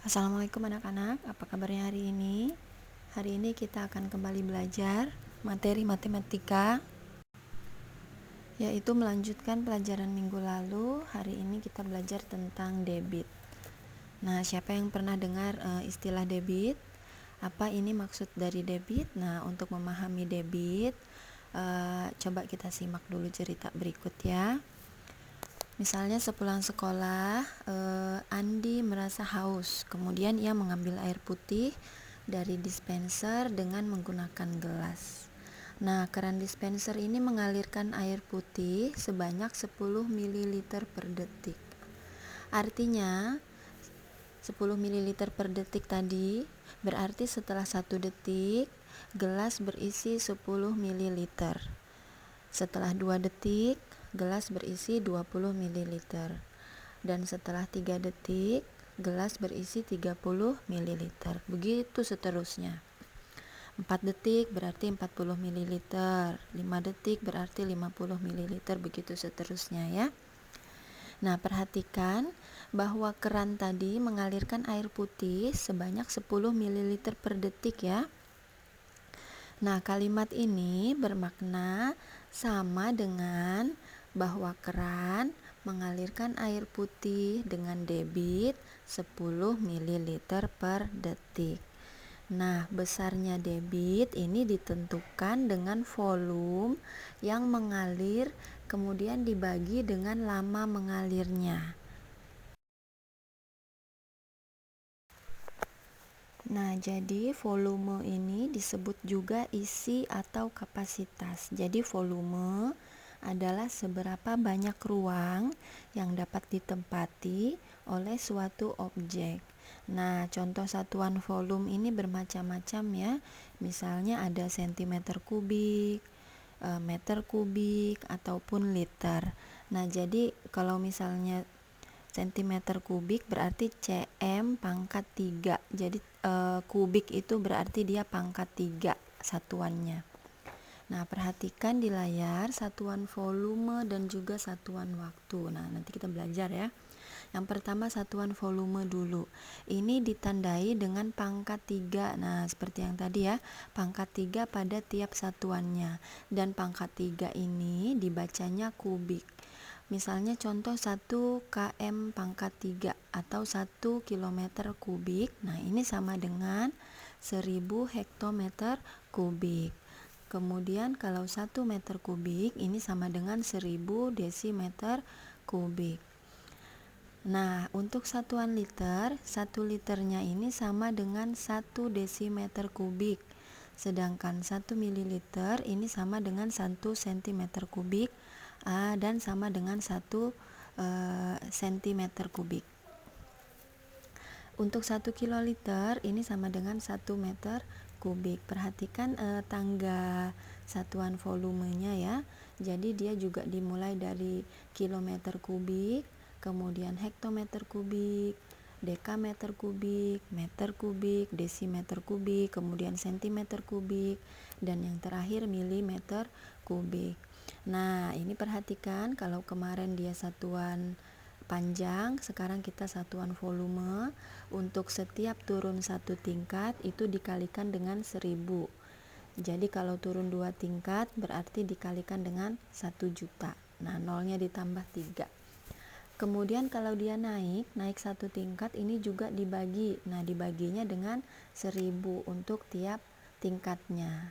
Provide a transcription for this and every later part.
Assalamualaikum anak-anak, apa kabarnya hari ini? Hari ini kita akan kembali belajar materi matematika, yaitu melanjutkan pelajaran minggu lalu. Hari ini kita belajar tentang debit. Nah, siapa yang pernah dengar istilah debit? Apa ini maksud dari debit? Nah, untuk memahami debit, coba kita simak dulu cerita berikut ya. Misalnya sepulang sekolah, Andi merasa haus. Kemudian ia mengambil air putih dari dispenser dengan menggunakan gelas. Nah, keran dispenser ini mengalirkan air putih sebanyak 10 ml per detik. Artinya, 10 ml per detik tadi berarti setelah 1 detik, gelas berisi 10 ml. Setelah 2 detik, gelas berisi 20 ml. Dan setelah 3 detik, gelas berisi 30 ml. Begitu seterusnya. 4 detik berarti 40 ml, 5 detik berarti 50 ml, begitu seterusnya ya. Nah, perhatikan bahwa keran tadi mengalirkan air putih sebanyak 10 ml per detik ya. Nah, kalimat ini bermakna sama dengan bahwa keran mengalirkan air putih dengan debit 10 ml per detik. Nah, besarnya debit ini ditentukan dengan volume yang mengalir kemudian dibagi dengan lama mengalirnya. Nah, jadi volume ini disebut juga isi atau kapasitas. Jadi volume adalah seberapa banyak ruang yang dapat ditempati oleh suatu objek. Nah, contoh satuan volume ini bermacam-macam ya. Misalnya ada sentimeter kubik, meter kubik, ataupun liter. Nah, jadi kalau misalnya centimeter kubik berarti cm pangkat 3. Jadi kubik itu berarti dia pangkat 3 satuannya. Nah, perhatikan di layar satuan volume dan juga satuan waktu. Nah, nanti kita belajar ya. Yang pertama satuan volume dulu. Ini ditandai dengan pangkat 3. Nah, seperti yang tadi ya, pangkat 3 pada tiap satuannya. Dan pangkat 3 ini dibacanya kubik. Misalnya contoh 1 km pangkat 3 atau 1 km kubik. Nah, ini sama dengan 1000 hektometer kubik. Kemudian kalau 1 meter kubik ini sama dengan 1000 desimeter kubik. Nah, untuk satuan liter, 1 liternya ini sama dengan 1 desimeter kubik. Sedangkan 1 mililiter ini sama dengan 1 cm kubik dan sama dengan 1 cm kubik. Untuk 1 kiloliter ini sama dengan 1 meter kubik. Perhatikan tangga satuan volumenya ya. Jadi dia juga dimulai dari kilometer kubik, kemudian hektometer kubik, dekameter kubik, meter kubik, desimeter kubik, kemudian sentimeter kubik, dan yang terakhir milimeter kubik. Nah, ini perhatikan kalau kemarin dia satuan panjang, sekarang kita satuan volume. Untuk setiap turun 1 tingkat itu dikalikan dengan 1000. Jadi kalau turun 2 tingkat berarti dikalikan dengan 1 juta. Nah, nolnya ditambah 3. Kemudian kalau dia naik 1 tingkat ini juga dibagi. Nah, dibaginya dengan 1000 untuk tiap tingkatnya.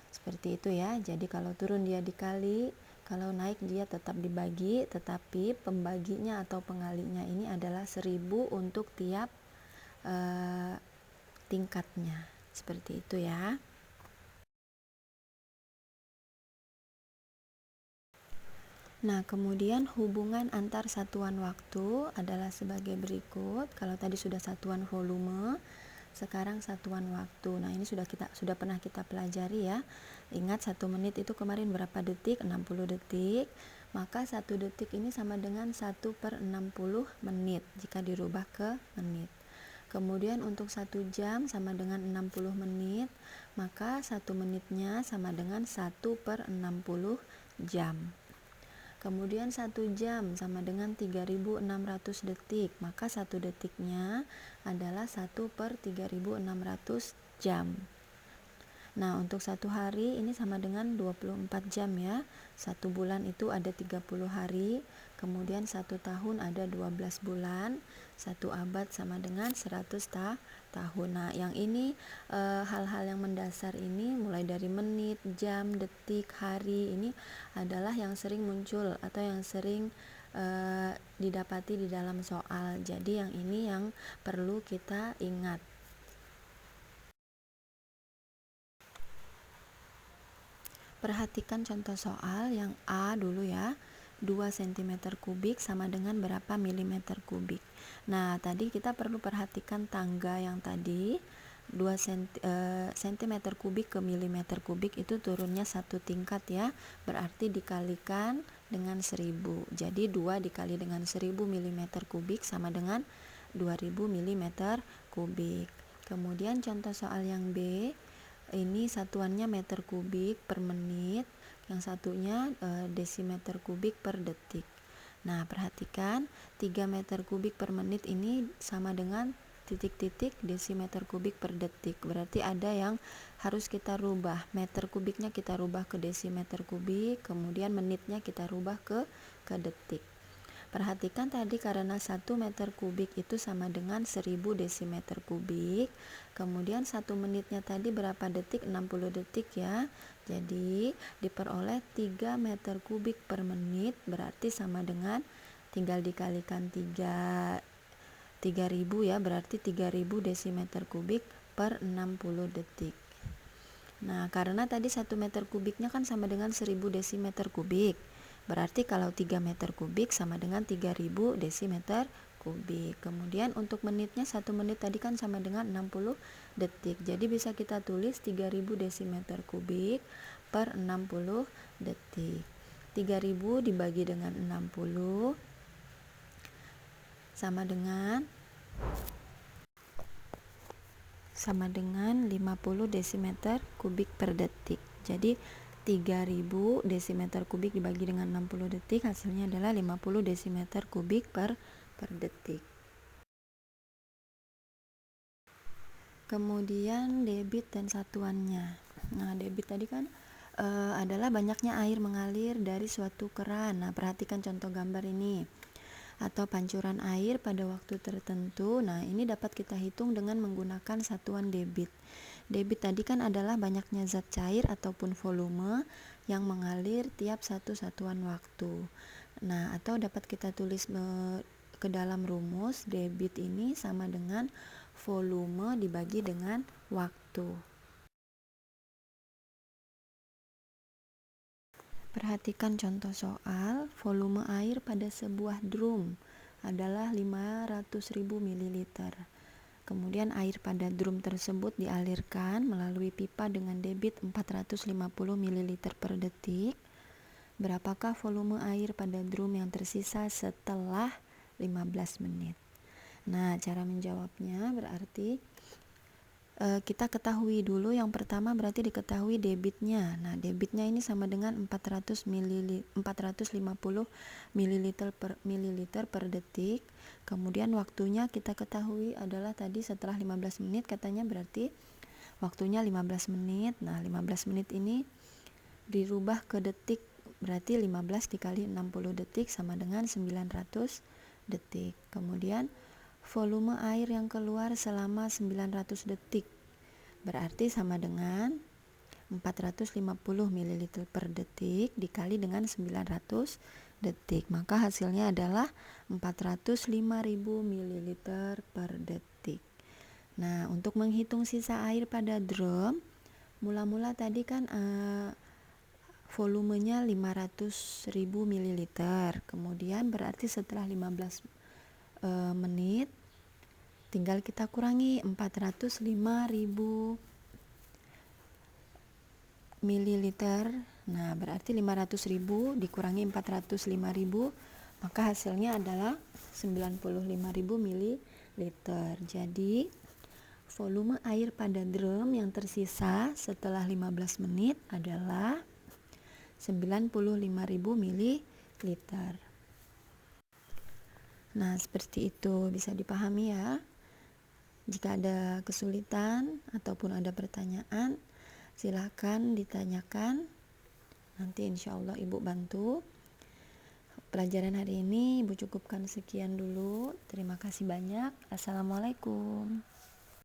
Seperti itu ya. Jadi kalau turun dia dikali, kalau naik dia tetap dibagi, tetapi pembaginya atau pengalinya ini adalah 1000 untuk tiap tingkatnya. Seperti itu ya. Nah, kemudian hubungan antar satuan waktu adalah sebagai berikut. Kalau tadi sudah satuan volume, sekarang satuan waktu. Nah, ini sudah pernah kita pelajari ya. Ingat 1 menit itu kemarin berapa detik? 60 detik. Maka 1 detik ini sama dengan 1/60 menit jika dirubah ke menit. Kemudian untuk 1 jam sama dengan 60 menit, maka 1 menitnya sama dengan 1/60 jam. Kemudian 1 jam sama dengan 3600 detik, maka 1 detiknya adalah 1/3600 jam. Nah, untuk 1 hari ini sama dengan 24 jam ya. 1 bulan itu ada 30 hari, kemudian 1 tahun ada 12 bulan, 1 abad sama dengan 100 tahun. Nah, yang ini hal-hal yang mendasar ini mulai dari menit, jam, detik, hari ini adalah yang sering muncul atau yang sering didapati di dalam soal. Jadi yang ini yang perlu kita ingat. Perhatikan contoh soal yang A dulu ya. 2 cm kubik sama dengan berapa milimeter kubik. Nah, tadi kita perlu perhatikan tangga yang tadi 2 cm kubik ke milimeter kubik itu turunnya 1 tingkat ya. Berarti dikalikan dengan 1000. Jadi 2 dikali dengan 1000 milimeter kubik sama dengan 2000 milimeter kubik. Kemudian contoh soal yang B, ini satuannya meter kubik per menit, yang satunya desimeter kubik per detik. Nah, perhatikan 3 meter kubik per menit ini sama dengan titik-titik desimeter kubik per detik. Berarti ada yang harus kita rubah. Meter kubiknya kita rubah ke desimeter kubik, kemudian menitnya kita rubah ke detik. Perhatikan tadi karena 1 meter kubik itu sama dengan 1000 desimeter kubik. Kemudian 1 menitnya tadi berapa detik? 60 detik ya. Jadi diperoleh 3 meter kubik per menit, berarti sama dengan, tinggal dikalikan 3000 ya, berarti 3000 desimeter kubik per 60 detik. Nah, karena tadi 1 meter kubiknya kan sama dengan 1000 desimeter kubik. Berarti kalau 3 meter kubik sama dengan 3000 desimeter kubik. Kemudian untuk menitnya 1 menit tadi kan sama dengan 60 detik. Jadi bisa kita tulis 3000 desimeter kubik per 60 detik. 3000 dibagi dengan 60 sama dengan 50 desimeter kubik per detik. Jadi 3000 desimeter kubik dibagi dengan 60 detik, hasilnya adalah 50 desimeter kubik per detik. Kemudian debit dan satuannya. Nah, debit tadi kan adalah banyaknya air mengalir dari suatu keran. Nah, perhatikan contoh gambar ini. Atau pancuran air pada waktu tertentu. Nah, ini dapat kita hitung dengan menggunakan satuan debit. Debit tadi kan adalah banyaknya zat cair ataupun volume yang mengalir tiap satu satuan waktu. Nah, atau dapat kita tulis ke dalam rumus, debit ini sama dengan volume dibagi dengan waktu. Perhatikan contoh soal, volume air pada sebuah drum adalah 500.000 ml. Kemudian air pada drum tersebut dialirkan melalui pipa dengan debit 450 ml per detik. Berapakah volume air pada drum yang tersisa setelah 15 menit? Nah, cara menjawabnya berarti kita ketahui dulu yang pertama, berarti diketahui debitnya. Nah, debitnya ini sama dengan 450 ml per detik. Kemudian waktunya kita ketahui adalah tadi setelah 15 menit katanya, berarti waktunya 15 menit. Nah, 15 menit ini dirubah ke detik, berarti 15 dikali 60 detik sama dengan 900 detik. Kemudian volume air yang keluar selama 900 detik berarti sama dengan 450 ml per detik dikali dengan 900 detik. Maka hasilnya adalah 405.000 ml per detik. Nah, untuk menghitung sisa air pada drum, mula-mula tadi kan volumenya 500.000 ml. Kemudian berarti setelah 15 menit tinggal kita kurangi 405.000 ml. Nah, berarti 500.000 dikurangi 405.000, maka hasilnya adalah 95.000 ml. Jadi volume air pada drum yang tersisa setelah 15 menit adalah 95.000 ml. liter. Nah, seperti itu bisa dipahami ya. Jika ada kesulitan ataupun ada pertanyaan, silakan ditanyakan. Nanti insya Allah Ibu bantu. Pelajaran hari ini Ibu cukupkan sekian dulu. Terima kasih banyak. Assalamualaikum.